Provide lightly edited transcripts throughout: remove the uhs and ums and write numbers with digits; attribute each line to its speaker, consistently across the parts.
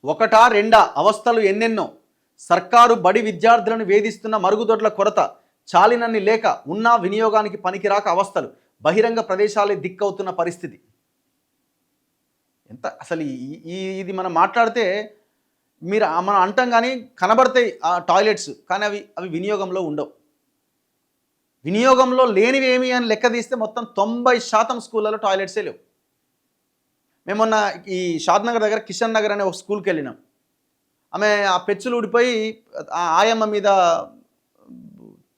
Speaker 1: ఒకటా రెండా అవస్థలు ఎన్నెన్నో. సర్కారు బడి విద్యార్థులను వేధిస్తున్న మరుగుదొడ్ల కొరత, చాలినన్ని లేక ఉన్నా వినియోగానికి పనికిరాక అవస్థలు, బహిరంగ ప్రదేశాలే దిక్కవుతున్న పరిస్థితి. ఎంత అసలు ఇది మనం మాట్లాడితే మీరు మనం అంటాం కానీ కనబడతాయి ఆ టాయిలెట్స్, కానీ అవి అవి వినియోగంలో ఉండవు. వినియోగంలో లేనివి ఏమి అని లెక్క తీస్తే మొత్తం 90% స్కూళ్ళలో టాయిలెట్సే లేవు. మేము మొన్న ఈ షాద్నగర్ దగ్గర కిషన్ నగర్ అనే ఒక స్కూల్కి వెళ్ళినాం. ఆమె ఆ పెచ్చులు ఊడిపోయి ఆ ఆయమ్మ మీద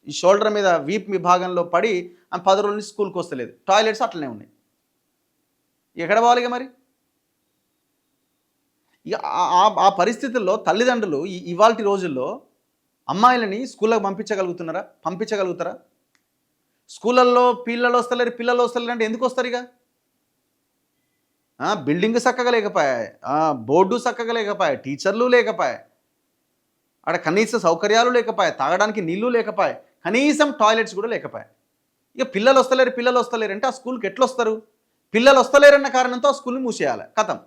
Speaker 1: ఈ షోల్డర్ మీద వీప్ విభాగంలో పడి ఆమె 10 రోజుల నుంచి స్కూల్కి వస్తలేదు. టాయిలెట్స్ అట్లనే ఉన్నాయి. ఎక్కడ పోవాలి ఇక మరి? ఇక ఆ పరిస్థితుల్లో తల్లిదండ్రులు ఇవాల్టి రోజుల్లో అమ్మాయిలని స్కూళ్ళకి పంపించగలుగుతారా? స్కూళ్ళల్లో పిల్లలు వస్తలేరు అంటే ఎందుకు వస్తారు? ఇక బిల్డింగ్ చక్కగా లేకపోయాయి, బోర్డు చక్కగా లేకపోయాయి, టీచర్లు లేకపోయాయి, అక్కడ కనీస సౌకర్యాలు లేకపోయాయి, తాగడానికి నీళ్లు లేకపోయాయి, కనీసం టాయిలెట్స్ కూడా లేకపోయాయి. ఇక పిల్లలు వస్తలేరు అంటే ఆ స్కూల్కి ఎట్లా వస్తారు? పిల్లలు వస్తలేరన్న కారణంతో ఆ స్కూల్ని మూసేయాలి, కథం.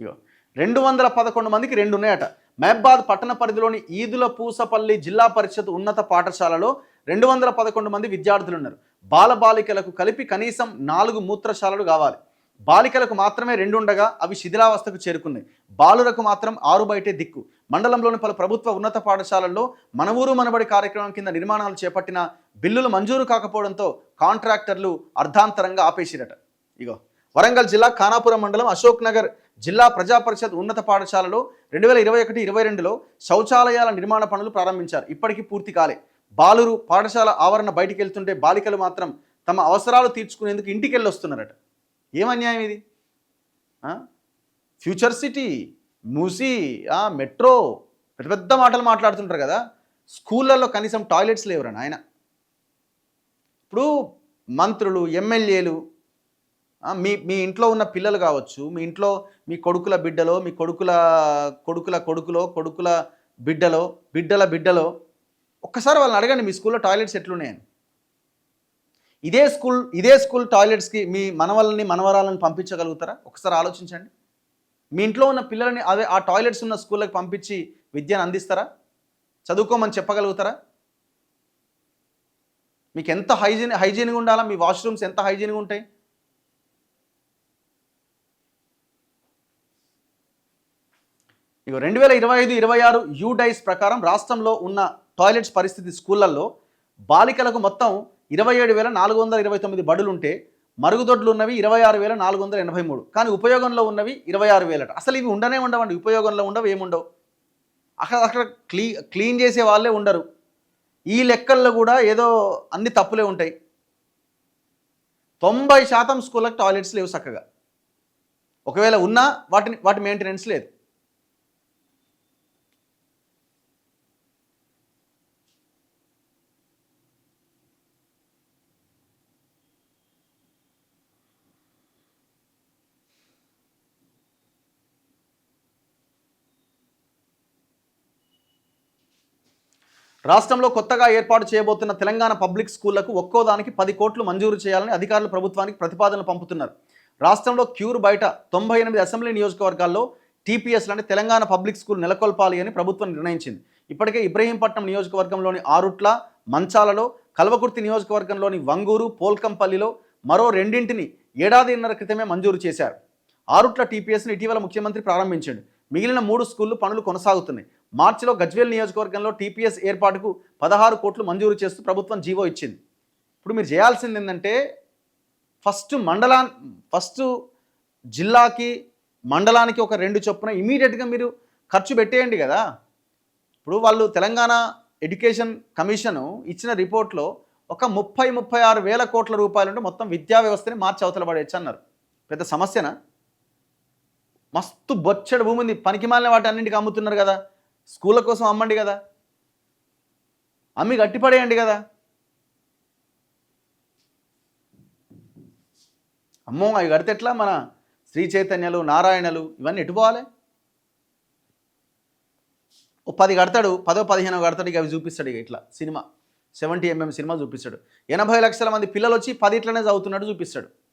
Speaker 1: ఇగో 211 మందికి 2 ఉన్నాయట. మహబాద్ పట్టణ పరిధిలోని ఈదుల పూసపల్లి జిల్లా పరిషత్ ఉన్నత పాఠశాలలో 211 మంది విద్యార్థులు ఉన్నారు. బాలబాలికలకు కలిపి కనీసం 4 మూత్రశాలలు కావాలి. బాలికలకు మాత్రమే 2 ఉండగా అవి శిథిలావస్థకు చేరుకున్నాయి. బాలురకు మాత్రం 6 బయటే దిక్కు. మండలంలోని పలు ప్రభుత్వ ఉన్నత పాఠశాలల్లో మన ఊరు మనబడి కార్యక్రమం కింద నిర్మాణాలు చేపట్టిన బిల్లులు మంజూరు కాకపోవడంతో కాంట్రాక్టర్లు అర్ధాంతరంగా ఆపేసిరట. ఇగో వరంగల్ జిల్లా ఖానాపురం మండలం అశోక్ నగర్ జిల్లా ప్రజా పరిషత్ ఉన్నత పాఠశాలలో 2021-22లో శౌచాలయాల నిర్మాణ పనులు ప్రారంభించారు. ఇప్పటికీ పూర్తి కాలే. బాలురు పాఠశాల ఆవరణ బయటికి వెళ్తుంటే బాలికలు మాత్రం తమ అవసరాలు తీర్చుకునేందుకు ఇంటికి వెళ్ళి వస్తున్నారట. ఏం అన్యాయం ఇది? ఫ్యూచర్ సిటీ, మూసీ, మెట్రో, పెద్ద పెద్ద మాటలు మాట్లాడుతుంటారు కదా. స్కూళ్ళల్లో కనీసం టాయిలెట్స్ లేవురా నాయన. ఇప్పుడు మంత్రులు, ఎమ్మెల్యేలు, మీ ఇంట్లో ఉన్న పిల్లలు కావచ్చు, మీ ఇంట్లో మీ కొడుకుల బిడ్డలో, మీ కొడుకుల బిడ్డలో ఒక్కసారి వాళ్ళని అడగండి మీ స్కూల్లో టాయిలెట్స్ ఎట్లున్నాయని. ఇదే స్కూల్ టాయిలెట్స్కి మీ మనవరాలను పంపించగలుగుతారా? ఒకసారి ఆలోచించండి. మీ ఇంట్లో ఉన్న పిల్లలని ఆ టాయిలెట్స్ ఉన్న స్కూళ్ళకి పంపించి విద్యను అందిస్తారా? చదువుకోమని చెప్పగలుగుతారా? మీకు ఎంత హైజీన్గా ఉండాలా? మీ వాష్రూమ్స్ ఎంత హైజీన్గా ఉంటాయి? ఇక 2025-26 యూడైస్ ప్రకారం రాష్ట్రంలో ఉన్న టాయిలెట్స్ పరిస్థితి స్కూళ్ళల్లో బాలికలకు మొత్తం 27,429 బడులుంటే మరుగుదొడ్లు ఉన్నవి 26,483, కానీ ఉపయోగంలో ఉన్నవి 26,000. అసలు ఇవి ఉండవండి. ఉపయోగంలో ఉండవు, ఏముండవు. అక్కడ క్లీన్ చేసే వాళ్ళే ఉండరు. ఈ లెక్కల్లో కూడా ఏదో అన్ని తప్పులే ఉంటాయి. 90% స్కూళ్ళకి టాయిలెట్స్ లేవు చక్కగా. ఒకవేళ ఉన్నా వాటి మెయింటెనెన్స్ లేదు. రాష్ట్రంలో కొత్తగా ఏర్పాటు చేయబోతున్న తెలంగాణ పబ్లిక్ స్కూళ్లకు ఒక్కోదానికి 10 కోట్లు మంజూరు చేయాలని అధికారులు ప్రభుత్వానికి ప్రతిపాదనలు పంపుతున్నారు. రాష్ట్రంలో క్యూర్ బయట 98 అసెంబ్లీ నియోజకవర్గాల్లో టీపీఎస్లని తెలంగాణ పబ్లిక్ స్కూల్ నెలకొల్పాలి అని ప్రభుత్వం నిర్ణయించింది. ఇప్పటికే ఇబ్రహీంపట్నం నియోజకవర్గంలోని ఆరుట్ల, మంచాలలో, కల్వకుర్తి నియోజకవర్గంలోని వంగూరు, పోల్కంపల్లిలో మరో 2ంటిని ఏడాదిన్నర క్రితమే మంజూరు చేశారు. ఆరుట్ల టీపీఎస్ని ఇటీవల ముఖ్యమంత్రి ప్రారంభించాడు. మిగిలిన 3 స్కూళ్లు పనులు కొనసాగుతున్నాయి. మార్చిలో గజ్వేల్ నియోజకవర్గంలో టీపీఎస్ ఏర్పాటుకు 16 కోట్లు మంజూరు చేస్తూ ప్రభుత్వం జీవో ఇచ్చింది. ఇప్పుడు మీరు చేయాల్సింది ఏంటంటే ఫస్ట్ జిల్లాకి, మండలానికి ఒక 2 చొప్పున ఇమీడియట్గా మీరు ఖర్చు పెట్టేయండి కదా. ఇప్పుడు వాళ్ళు తెలంగాణ ఎడ్యుకేషన్ కమిషన్ ఇచ్చిన రిపోర్ట్లో ఒక 36 వేల కోట్ల రూపాయలు ఉంటే మొత్తం విద్యా వ్యవస్థని మార్చి అవతల పడేయచ్చు అన్నారు. పెద్ద సమస్యనా? మస్తు బొచ్చడు భూమి ఉంది. పనికిమాలిన వాటి అన్నింటికి అమ్ముతున్నారు కదా. స్కూళ్ళ కోసం అమ్మండి కదా, అమ్మి గట్టిపడేయండి కదా. అమ్మో అవి కడితే ఎట్లా? మన శ్రీ చైతన్యలు, నారాయణలు ఇవన్నీ ఎటుపోవాలి? ఓ 10 కడతాడు, 10-15 కడతాడు, ఇక అవి చూపిస్తాడు. ఇక ఇట్లా సినిమా 70mm సినిమా చూపిస్తాడు. 80 లక్షల మంది పిల్లలు వచ్చి 10 ఇట్లనే చదువుతున్నట్టు చూపిస్తాడు.